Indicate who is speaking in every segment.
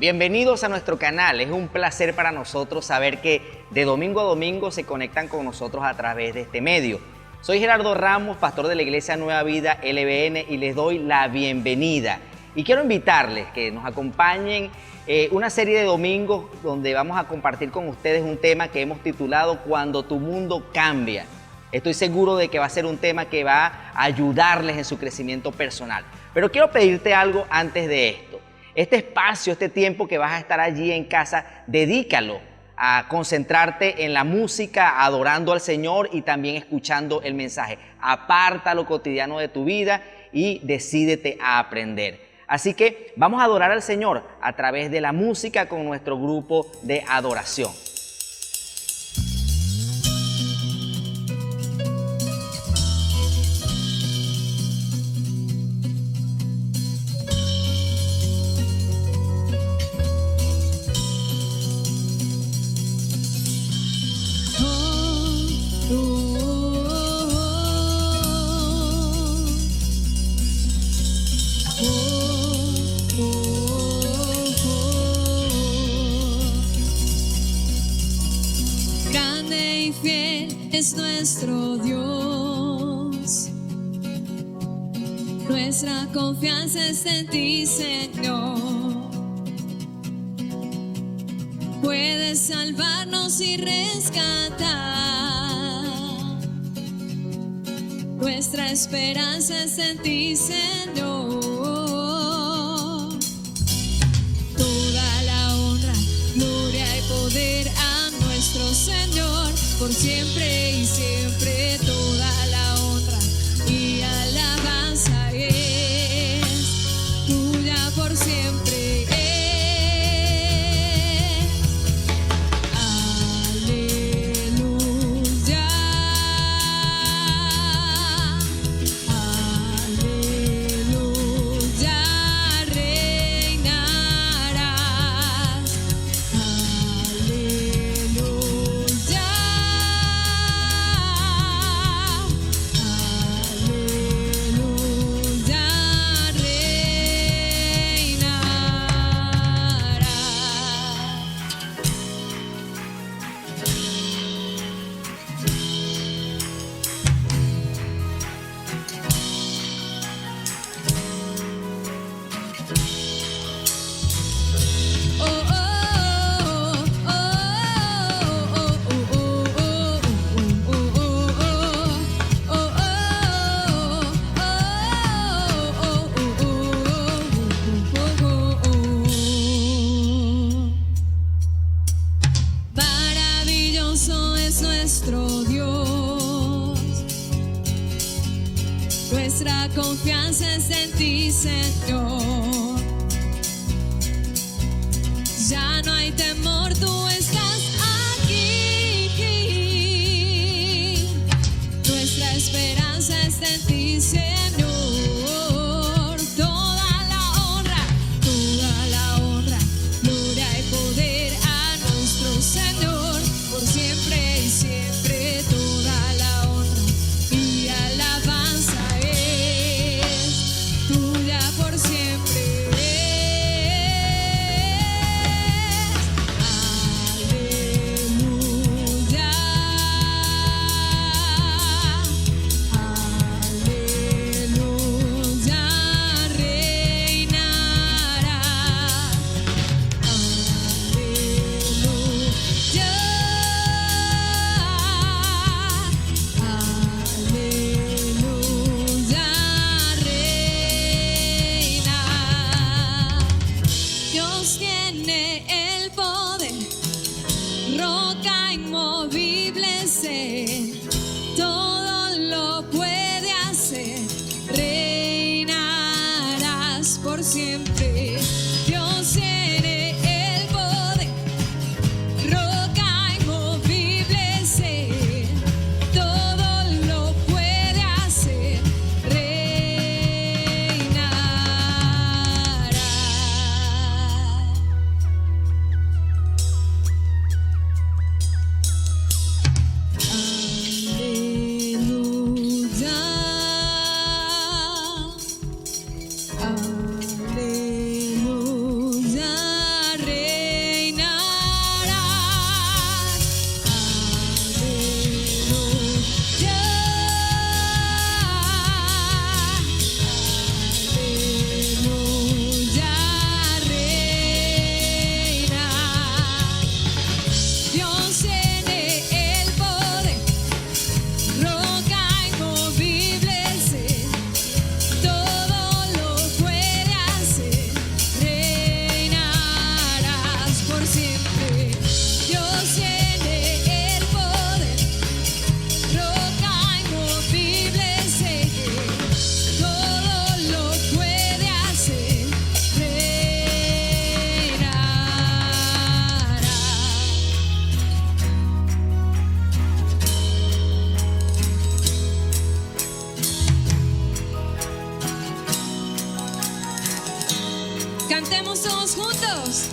Speaker 1: Bienvenidos a nuestro canal. Es un placer para nosotros saber que de domingo a domingo se conectan con nosotros a través de este medio. Soy Gerardo Ramos, pastor de la Iglesia Nueva Vida LBN, y les doy la bienvenida. Y quiero invitarles que nos acompañen una serie de domingos donde vamos a compartir con ustedes un tema que hemos titulado Cuando tu mundo cambia. Estoy seguro de que va a ser un tema que va a ayudarles en su crecimiento personal. Pero quiero pedirte algo antes de esto. Este espacio, este tiempo que vas a estar allí en casa, dedícalo a concentrarte en la música, adorando al Señor y también escuchando el mensaje. Aparta lo cotidiano de tu vida y decídete a aprender. Así que vamos a adorar al Señor a través de la música con nuestro grupo de adoración.
Speaker 2: Es nuestro Dios, nuestra confianza está en ti, Señor. Puedes salvarnos y rescatar, nuestra esperanza está en ti, Señor. Toda la honra, gloria y poder a nuestro Señor, por siempre y siempre. Toda la honra y alabanza es tuya por siempre. Aleluya, aleluya, reinarás. Aleluya. Maravilloso es nuestro Dios, nuestra confianza es en ti, Señor. Ya no hay temor, tú estás aquí. Nuestra esperanza está en ti, Señor. Toda la honra, gloria y poder a nuestro Señor, por siempre y siempre. Toda la honra y alabanza es tuya por siempre. Aleluya, aleluya, reinarás. Aleluya, aleluya, reinarás. Dios tiene el poder, roca inmovible sé, todo lo puede hacer, reinarás por siempre. Dios tiene el poder, roca inmovible sé, todo lo puede hacer, reinarás. Vamos todos juntos.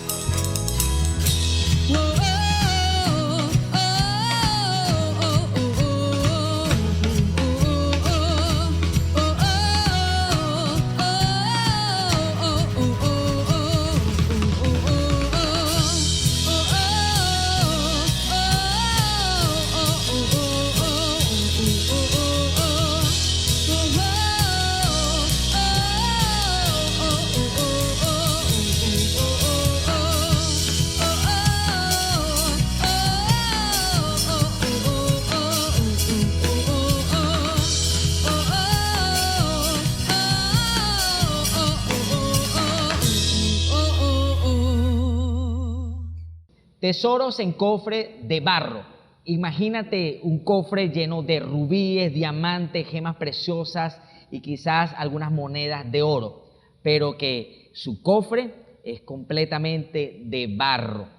Speaker 1: Tesoros en cofre de barro. Imagínate un cofre lleno de rubíes, diamantes, gemas preciosas y quizás algunas monedas de oro, pero que su cofre es completamente de barro.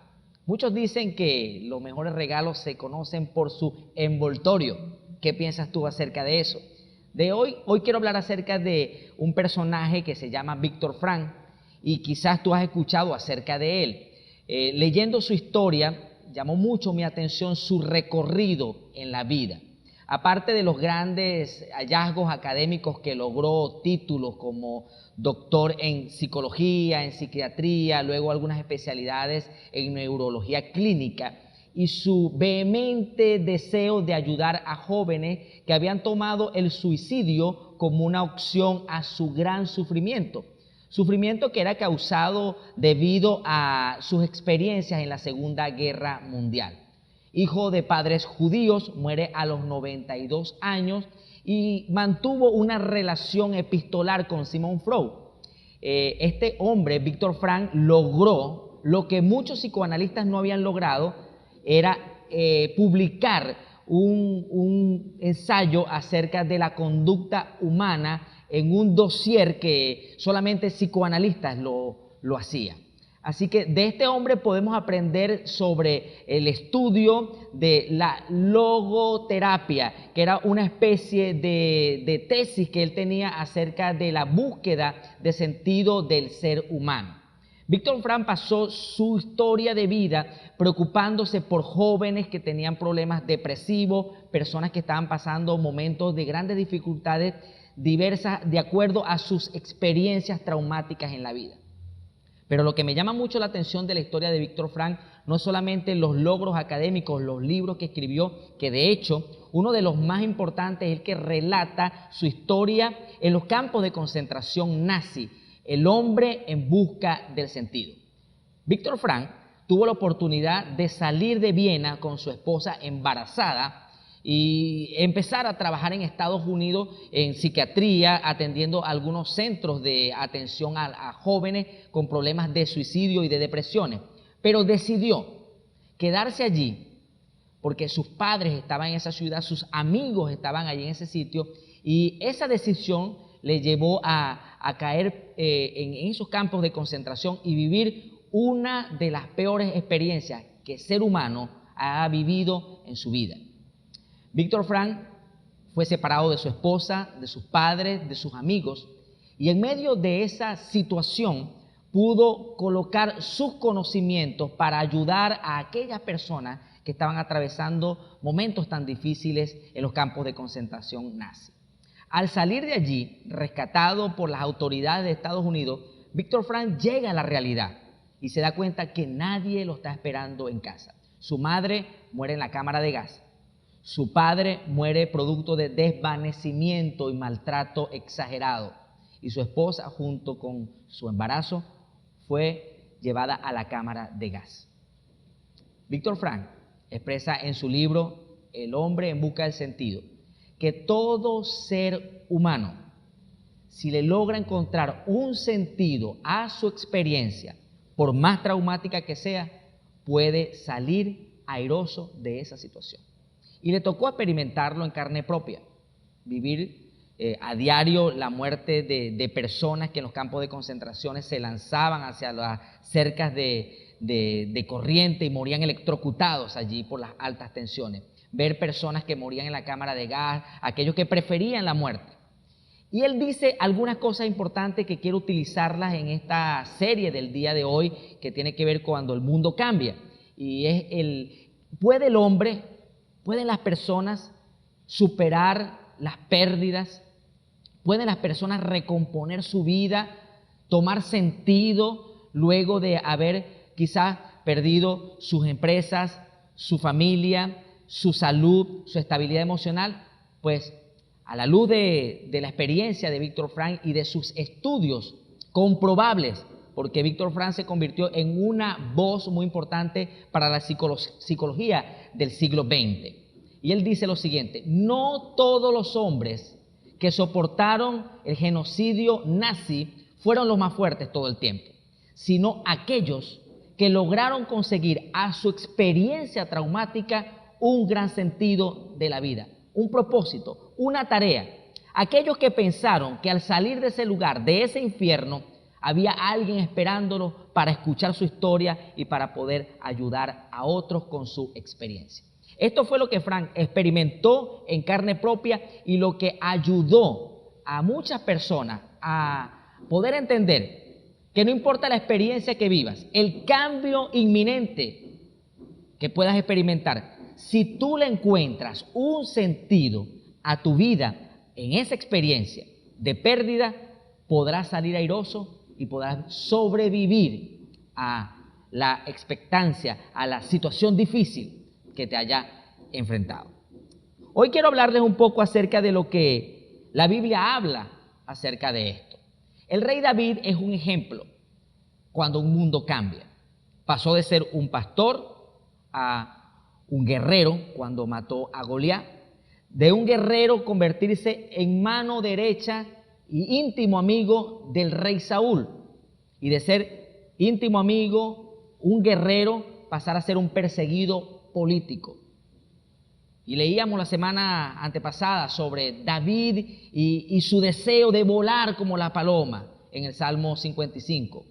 Speaker 1: Muchos dicen que los mejores regalos se conocen por su envoltorio. ¿Qué piensas tú acerca de eso? Hoy quiero hablar acerca de un personaje que se llama Víctor Frank y quizás tú has escuchado acerca de él. Leyendo su historia, llamó mucho mi atención su recorrido en la vida. Aparte de los grandes hallazgos académicos que logró, títulos como doctor en psicología, en psiquiatría, luego algunas especialidades en neurología clínica, y su vehemente deseo de ayudar a jóvenes que habían tomado el suicidio como una opción a su gran sufrimiento. Sufrimiento que era causado debido a sus experiencias en la Segunda Guerra Mundial. Hijo de padres judíos, muere a los 92 años y mantuvo una relación epistolar con Sigmund Freud. Este hombre, Víctor Frank, logró lo que muchos psicoanalistas no habían logrado, era publicar un ensayo acerca de la conducta humana en un dossier que solamente psicoanalistas lo hacían. Así que de este hombre podemos aprender sobre el estudio de la logoterapia, que era una especie de tesis que él tenía acerca de la búsqueda de sentido del ser humano. Víctor Frank pasó su historia de vida preocupándose por jóvenes que tenían problemas depresivos, personas que estaban pasando momentos de grandes dificultades diversas de acuerdo a sus experiencias traumáticas en la vida. Pero lo que me llama mucho la atención de la historia de Víctor Frank no es solamente los logros académicos, los libros que escribió, que de hecho uno de los más importantes es el que relata su historia en los campos de concentración nazi, el hombre en busca del sentido. Víctor Frank tuvo la oportunidad de salir de Viena con su esposa embarazada y empezar a trabajar en Estados Unidos en psiquiatría, atendiendo algunos centros de atención a jóvenes con problemas de suicidio y de depresiones. Pero decidió quedarse allí porque sus padres estaban en esa ciudad, sus amigos estaban allí en ese sitio, y esa decisión le llevó a caer en esos campos de concentración y vivir una de las peores experiencias que el ser humano ha vivido en su vida. Víctor Frank fue separado de su esposa, de sus padres, de sus amigos, y en medio de esa situación pudo colocar sus conocimientos para ayudar a aquellas personas que estaban atravesando momentos tan difíciles en los campos de concentración nazi. Al salir de allí, rescatado por las autoridades de Estados Unidos, Víctor Frank llega a la realidad y se da cuenta que nadie lo está esperando en casa. Su madre muere en la cámara de gas. Su padre muere producto de desvanecimiento y maltrato exagerado. Y su esposa, junto con su embarazo, fue llevada a la cámara de gas. Víctor Frank expresa en su libro El hombre en busca del sentido que todo ser humano, si le logra encontrar un sentido a su experiencia, por más traumática que sea, puede salir airoso de esa situación. Y le tocó experimentarlo en carne propia, vivir a diario la muerte de personas que en los campos de concentraciones se lanzaban hacia las cercas de corriente y morían electrocutados allí por las altas tensiones. Ver personas que morían en la cámara de gas, aquellos que preferían la muerte.
Speaker 3: Y él dice algunas cosas importantes que quiero utilizarlas en esta serie del día de hoy, que tiene que ver cuando el mundo cambia. Y es ¿puede el hombre, pueden las personas superar las pérdidas? ¿Pueden las personas recomponer su vida, tomar sentido luego de haber quizás perdido sus empresas, su familia, su salud, su estabilidad emocional? Pues a la luz de la experiencia de Víctor Frank y de sus estudios comprobables, porque Víctor Frank se convirtió en una voz muy importante para la psicología del siglo XX. Y él dice lo siguiente: no todos los hombres que soportaron el genocidio nazi fueron los más fuertes todo el tiempo, sino aquellos que lograron conseguir a su experiencia traumática un gran sentido de la vida, un propósito, una tarea. Aquellos que pensaron que al salir de ese lugar, de ese infierno, había alguien esperándolo para escuchar su historia y para poder ayudar a otros con su experiencia. Esto fue lo que Frank experimentó en carne propia y lo que ayudó a muchas personas a poder entender que no importa la experiencia que vivas, el cambio inminente que puedas experimentar, si tú le encuentras un sentido a tu vida en esa experiencia de pérdida, podrás salir airoso y podrás sobrevivir a la expectancia, a la situación difícil que te haya enfrentado. Hoy quiero hablarles un poco acerca de lo que la Biblia habla acerca de esto. El rey David es un ejemplo cuando un mundo cambia. Pasó de ser un pastor a un guerrero cuando mató a Goliat, de un guerrero convertirse en mano derecha y íntimo amigo del rey Saúl, y de ser íntimo amigo, un guerrero, pasar a ser un perseguido político. Y leíamos la semana antepasada sobre David y su deseo de volar como la paloma en el Salmo 55,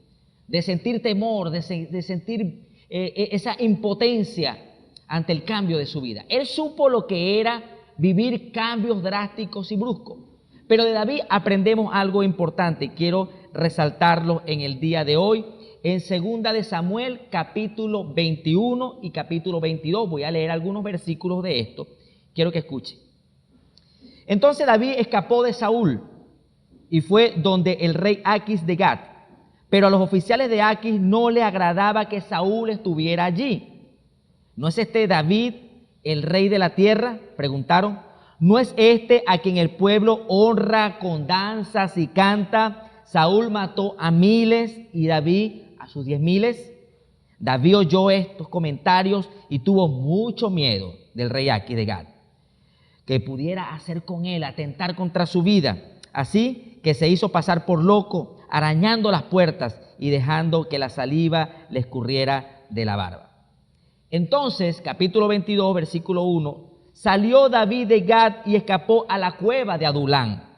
Speaker 3: de sentir temor, de sentir esa impotencia ante el cambio de su vida. Él supo lo que era vivir cambios drásticos y bruscos. Pero de David aprendemos algo importante y quiero resaltarlo en el día de hoy. En 2 de Samuel, capítulo 21 y capítulo 22, voy a leer algunos versículos de esto. Quiero que escuchen. Entonces David escapó de Saúl y fue donde el rey Aquis de Gat. Pero a los oficiales de Aquis no le agradaba que Saúl estuviera allí. ¿No es este David el rey de la tierra?, preguntaron. ¿No es este a quien el pueblo honra con danzas y canta? Saúl mató a miles y David a sus 10,000. David oyó estos comentarios y tuvo mucho miedo del rey Aquis de Gat, que pudiera hacer con él, atentar contra su vida. Así que se hizo pasar por loco, arañando las puertas y dejando que la saliva le escurriera de la barba. Entonces, capítulo 22, versículo 1, salió David de Gat y escapó a la cueva de Adulán.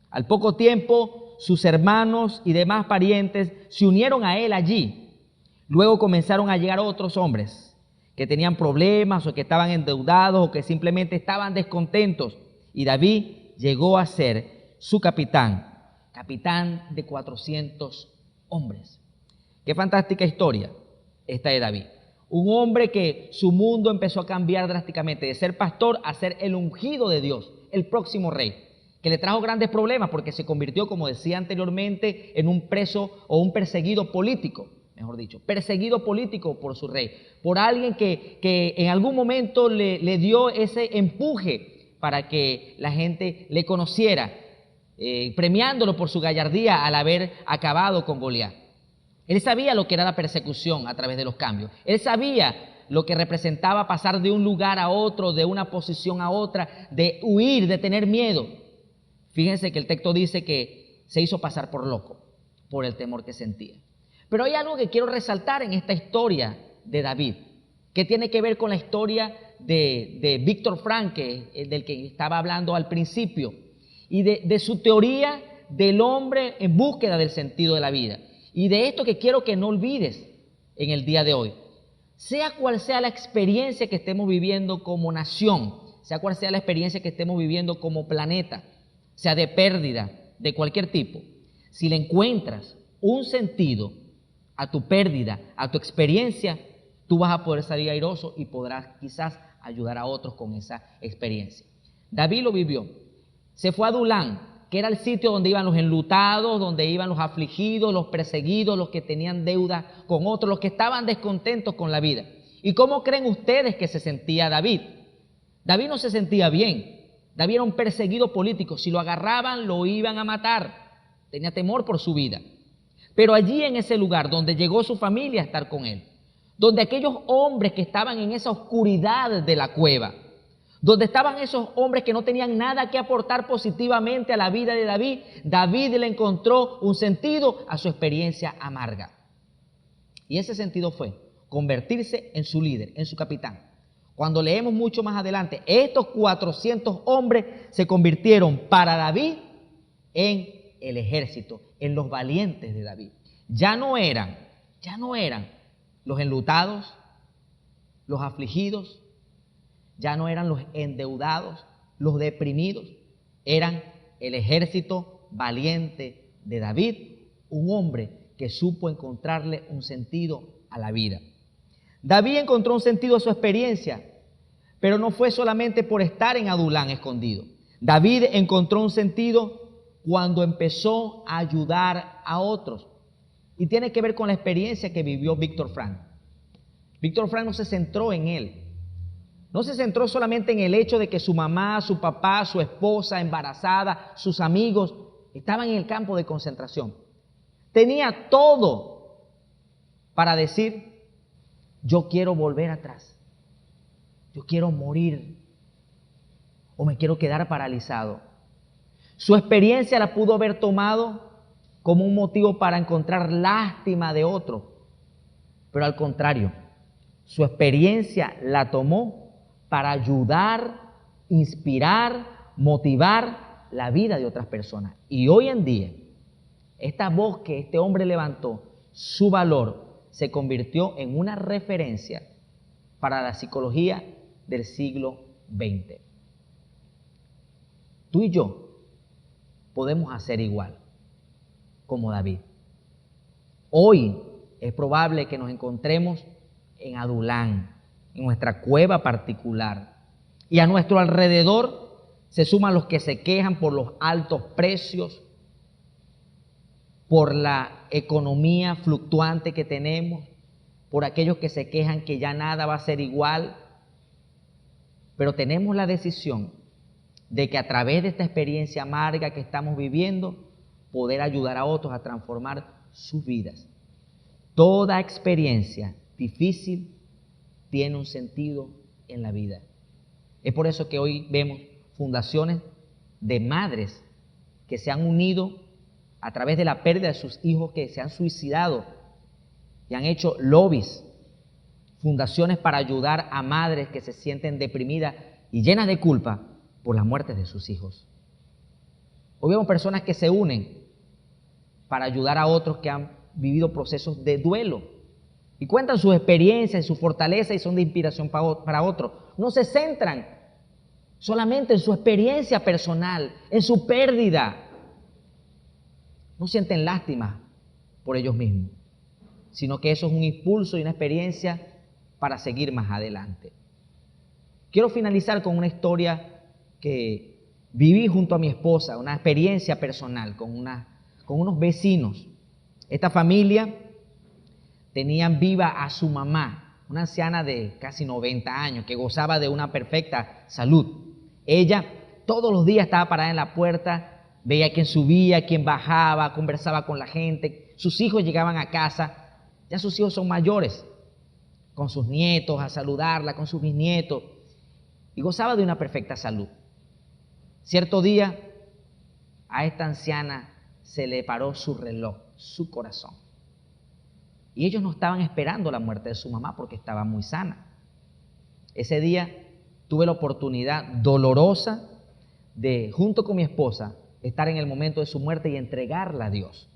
Speaker 3: Al poco tiempo, sus hermanos y demás parientes se unieron a él allí. Luego comenzaron a llegar otros hombres que tenían problemas o que estaban endeudados o que simplemente estaban descontentos. Y David llegó a ser su capitán de 400 hombres. Qué fantástica historia esta de David. Un hombre que su mundo empezó a cambiar drásticamente, de ser pastor a ser el ungido de Dios, el próximo rey, que le trajo grandes problemas porque se convirtió, como decía anteriormente, en un preso o un perseguido político, mejor dicho, perseguido político por su rey, por alguien que en algún momento le dio ese empuje para que la gente le conociera, premiándolo por su gallardía al haber acabado con Goliat. Él sabía lo que era la persecución a través de los cambios. Él sabía lo que representaba pasar de un lugar a otro, de una posición a otra, de huir, de tener miedo. Fíjense que el texto dice que se hizo pasar por loco, por el temor que sentía. Pero hay algo que quiero resaltar en esta historia de David, que tiene que ver con la historia de Víctor Frank, del que estaba hablando al principio, y de su teoría del hombre en búsqueda del sentido de la vida. Y de esto que quiero que no olvides en el día de hoy. Sea cual sea la experiencia que estemos viviendo como nación, sea cual sea la experiencia que estemos viviendo como planeta, sea de pérdida, de cualquier tipo, si le encuentras un sentido a tu pérdida, a tu experiencia, tú vas a poder salir airoso y podrás quizás ayudar a otros con esa experiencia. David lo vivió. Se fue a Adulán, que era el sitio donde iban los enlutados, donde iban los afligidos, los perseguidos, los que tenían deuda con otros, los que estaban descontentos con la vida. ¿Y cómo creen ustedes que se sentía David? David no se sentía bien. David era un perseguido político. Si lo agarraban, lo iban a matar. Tenía temor por su vida. Pero allí en ese lugar donde llegó su familia a estar con él, donde aquellos hombres que estaban en esa oscuridad de la cueva, donde estaban esos hombres que no tenían nada que aportar positivamente a la vida de David, David le encontró un sentido a su experiencia amarga. Y ese sentido fue convertirse en su líder, en su capitán. Cuando leemos mucho más adelante, estos 400 hombres se convirtieron para David en el ejército, en los valientes de David. Ya no eran los enlutados, los afligidos, ya no eran los endeudados, los deprimidos, eran el ejército valiente de David, un hombre que supo encontrarle un sentido a la vida. David encontró un sentido a su experiencia, pero no fue solamente por estar en Adulán escondido. David encontró un sentido cuando empezó a ayudar a otros. Y tiene que ver con la experiencia que vivió Víctor Frank. Víctor Frank no se centró en él. No se centró solamente en el hecho de que su mamá, su papá, su esposa embarazada, sus amigos estaban en el campo de concentración. Tenía todo para decir: yo quiero volver atrás, yo quiero morir o me quiero quedar paralizado. Su experiencia la pudo haber tomado como un motivo para encontrar lástima de otro, pero al contrario, su experiencia la tomó para ayudar, inspirar, motivar la vida de otras personas. Y hoy en día, esta voz que este hombre levantó, su valor se convirtió en una referencia para la psicología del siglo XX. Tú y yo podemos hacer igual como David. Hoy es probable que nos encontremos en Adulán, en nuestra cueva particular, y a nuestro alrededor se suman los que se quejan por los altos precios, por la economía fluctuante que tenemos, por aquellos que se quejan que ya nada va a ser igual. Pero tenemos la decisión de que a través de esta experiencia amarga que estamos viviendo, poder ayudar a otros a transformar sus vidas. Toda experiencia difícil tiene un sentido en la vida. Es por eso que hoy vemos fundaciones de madres que se han unido a través de la pérdida de sus hijos, que se han suicidado y han hecho lobbies, fundaciones para ayudar a madres que se sienten deprimidas y llenas de culpa por las muertes de sus hijos. Hoy vemos personas que se unen para ayudar a otros que han vivido procesos de duelo y cuentan sus experiencias y su fortaleza y son de inspiración para otros. No se centran solamente en su experiencia personal, en su pérdida. No sienten lástima por ellos mismos, sino que eso es un impulso y una experiencia para seguir más adelante. Quiero finalizar con una historia que viví junto a mi esposa, una experiencia personal con unos vecinos. Esta familia tenían viva a su mamá, una anciana de casi 90 años que gozaba de una perfecta salud. Ella todos los días estaba parada en la puerta, veía quién subía, quién bajaba, conversaba con la gente. Sus hijos llegaban a casa, ya sus hijos son mayores, con sus nietos a saludarla, con sus bisnietos, y gozaba de una perfecta salud. Cierto día, a esta anciana se le paró su reloj, su corazón. Y ellos no estaban esperando la muerte de su mamá porque estaba muy sana. Ese día tuve la oportunidad dolorosa de, junto con mi esposa, estar en el momento de su muerte y entregarla a Dios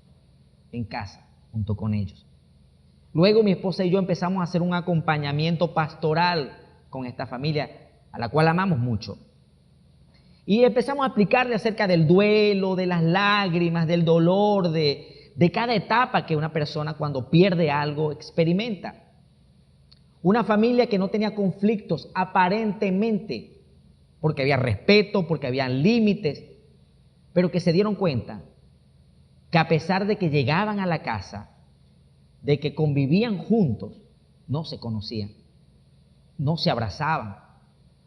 Speaker 3: en casa, junto con ellos. Luego mi esposa y yo empezamos a hacer un acompañamiento pastoral con esta familia, a la cual amamos mucho. Y empezamos a explicarle acerca del duelo, de las lágrimas, del dolor, de cada etapa que una persona cuando pierde algo experimenta. Una familia que no tenía conflictos aparentemente, porque había respeto, porque había límites, pero que se dieron cuenta que a pesar de que llegaban a la casa, de que convivían juntos, no se conocían, no se abrazaban,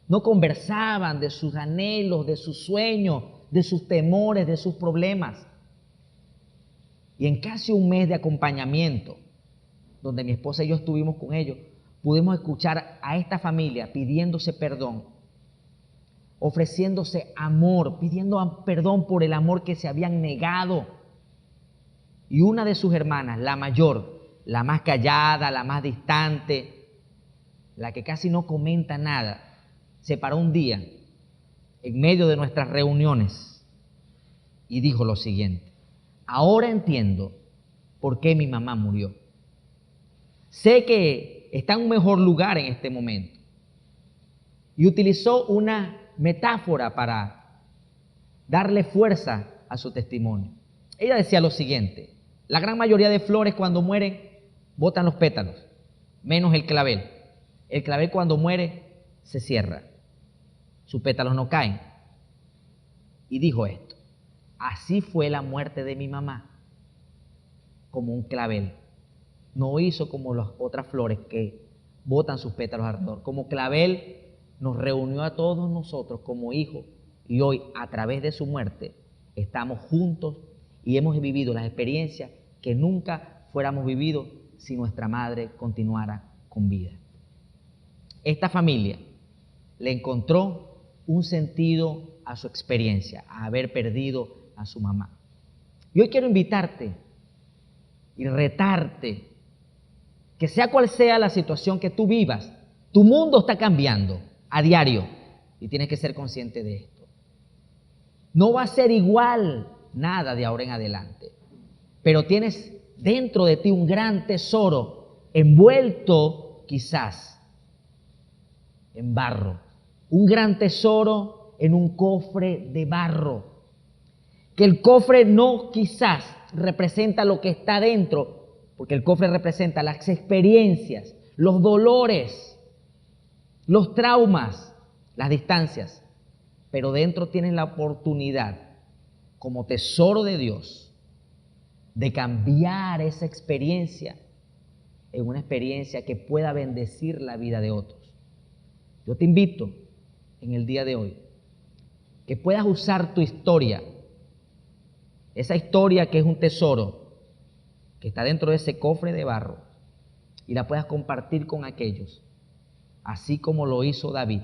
Speaker 3: no conversaban de sus anhelos, de sus sueños, de sus temores, de sus problemas. Y en casi un mes de acompañamiento, donde mi esposa y yo estuvimos con ellos, pudimos escuchar a esta familia pidiéndose perdón, ofreciéndose amor, pidiendo perdón por el amor que se habían negado. Y una de sus hermanas, la mayor, la más callada, la más distante, la que casi no comenta nada, se paró un día en medio de nuestras reuniones y dijo lo siguiente: ahora entiendo por qué mi mamá murió. Sé que está en un mejor lugar en este momento. Y utilizó una metáfora para darle fuerza a su testimonio. Ella decía lo siguiente: la gran mayoría de flores cuando mueren botan los pétalos, menos el clavel. El clavel cuando muere se cierra, sus pétalos no caen. Y dijo esto: así fue la muerte de mi mamá, como un clavel. No hizo como las otras flores que botan sus pétalos alrededor. Como clavel nos reunió a todos nosotros como hijos y hoy a través de su muerte estamos juntos y hemos vivido las experiencias que nunca fuéramos vivido si nuestra madre continuara con vida. Esta familia le encontró un sentido a su experiencia, a haber perdido a su mamá. Y hoy quiero invitarte y retarte que sea cual sea la situación que tú vivas, tu mundo está cambiando a diario y tienes que ser consciente de esto. No va a ser igual nada de ahora en adelante, pero tienes dentro de ti un gran tesoro envuelto quizás en barro, un gran tesoro en un cofre de barro, que el cofre no quizás representa lo que está dentro, porque el cofre representa las experiencias, los dolores, los traumas, las distancias, pero dentro tienes la oportunidad, como tesoro de Dios, de cambiar esa experiencia en una experiencia que pueda bendecir la vida de otros. Yo te invito en el día de hoy que puedas usar tu historia, esa historia que es un tesoro, que está dentro de ese cofre de barro, y la puedas compartir con aquellos, así como lo hizo David,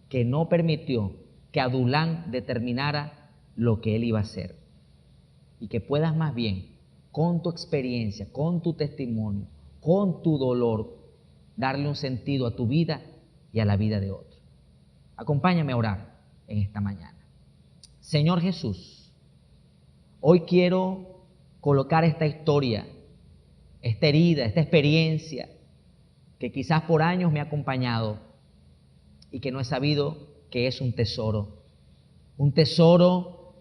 Speaker 3: que no permitió que Adulán determinara lo que él iba a hacer, y que puedas más bien, con tu experiencia, con tu testimonio, con tu dolor, darle un sentido a tu vida y a la vida de otros. Acompáñame a orar en esta mañana. Señor Jesús, hoy quiero colocar esta historia, esta herida, esta experiencia que quizás por años me ha acompañado y que no he sabido que es un tesoro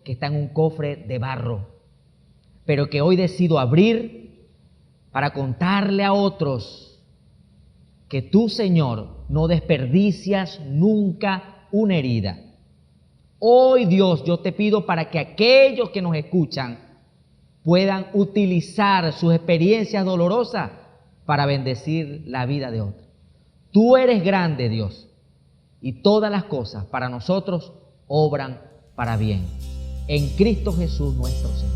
Speaker 3: que está en un cofre de barro, pero que hoy decido abrir para contarle a otros que tú, Señor, no desperdicias nunca una herida. Hoy, Dios, yo te pido para que aquellos que nos escuchan puedan utilizar sus experiencias dolorosas para bendecir la vida de otros. Tú eres grande, Dios, y todas las cosas para nosotros obran para bien. En Cristo Jesús nuestro Señor.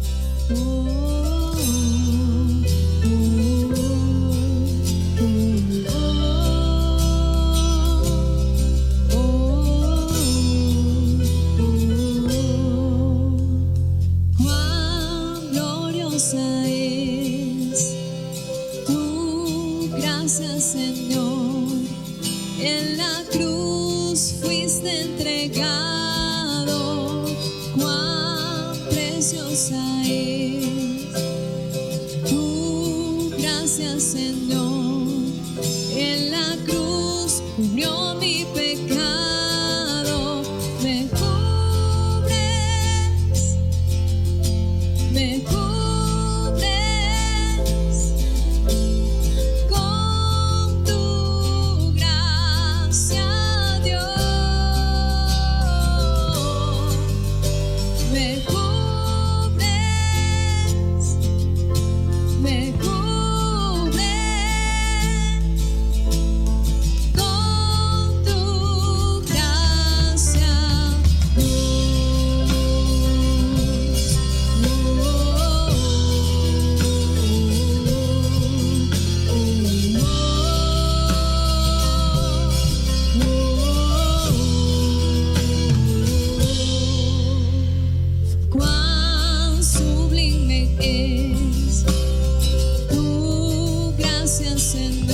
Speaker 2: Cuán gloriosa es tu gracia, Señor. En la cruz fuiste entregado. Cuán preciosa es tu gracia, Señor. En la cruz cubrió mi pecado. Mejor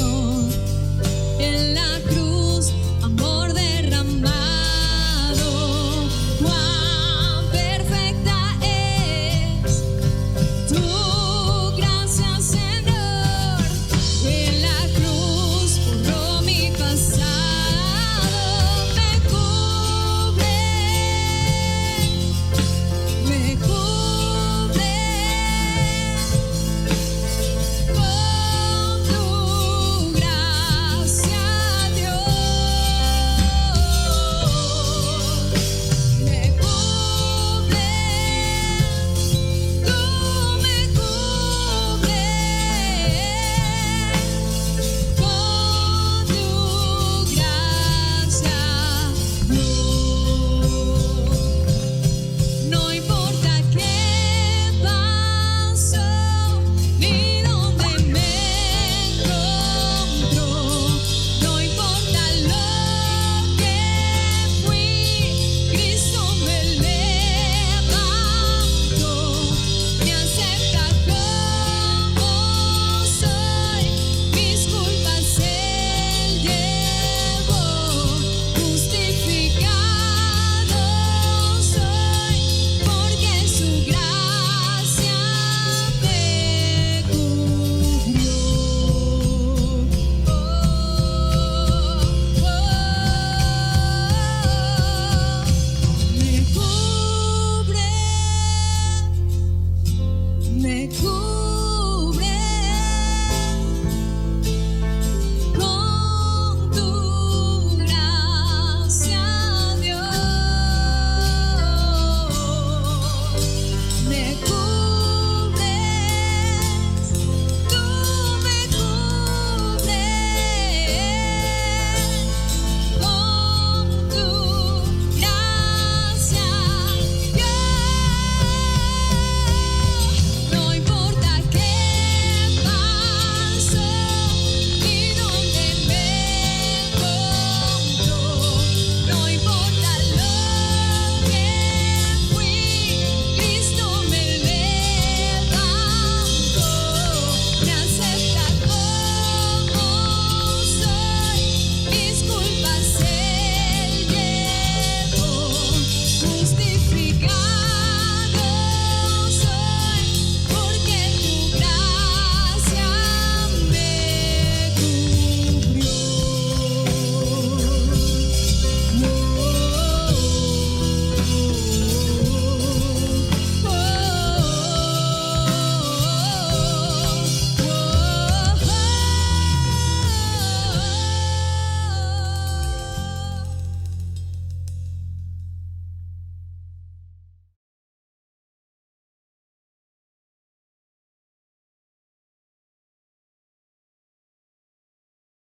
Speaker 2: Señor.